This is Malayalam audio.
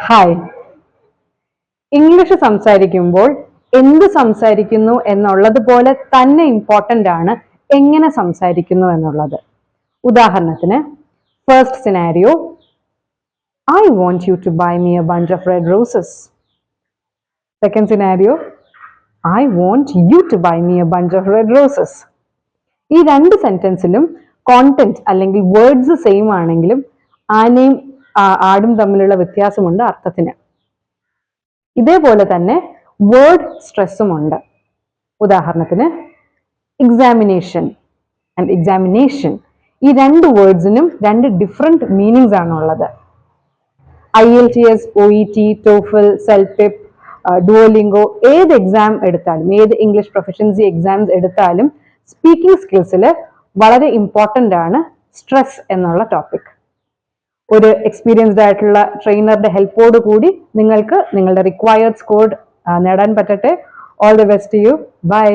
ഹായ്. ഇംഗ്ലീഷ് സംസാരിക്കുമ്പോൾ എന്ത് സംസാരിക്കുന്നു എന്നുള്ളത് പോലെ തന്നെ ഇമ്പോർട്ടൻ്റ് ആണ് എങ്ങനെ സംസാരിക്കുന്നു എന്നുള്ളത്. ഉദാഹരണത്തിന്, first scenario, I want you to buy me a bunch of red roses. Second scenario, I want you to buy me a bunch of red roses. ഈ രണ്ട് സെന്റൻസിലും കോണ്ടന്റ് അല്ലെങ്കിൽ വേർഡ്സ് സെയിം ആണെങ്കിലും ആനയും ആടും തമ്മിലുള്ള വ്യത്യാസമുണ്ട് അർത്ഥത്തിന്. ഇതേപോലെ തന്നെ വേർഡ് സ്ട്രെസ്സും ഉണ്ട്. ഉദാഹരണത്തിന്, എക്സാമിനേഷൻ ആൻഡ് എക്സാമിനേഷൻ, ഈ രണ്ട് വേർഡ്സിനും രണ്ട് ഡിഫറെന്റ് മീനിങ്സ് ആണുള്ളത്. IELTS, OET, TOEFL, CELPIP, Duolingo ഏത് എക്സാം എടുത്താലും, ഏത് ഇംഗ്ലീഷ് പ്രൊഫഷൻസി എക്സാംസ് എടുത്താലും സ്പീക്കിംഗ് സ്കിൽസിൽ വളരെ ഇമ്പോർട്ടൻ്റ് ആണ് സ്ട്രെസ് എന്നുള്ള ടോപ്പിക്. ഒരു എക്സ്പീരിയൻസ്ഡ് ആയിട്ടുള്ള ട്രെയിനറുടെ ഹെൽപ്പോട് കൂടി നിങ്ങൾക്ക് നിങ്ങളുടെ റിക്വയർഡ് സ്കോർ നേടാൻ പറ്റട്ടെ. All the best to you. By.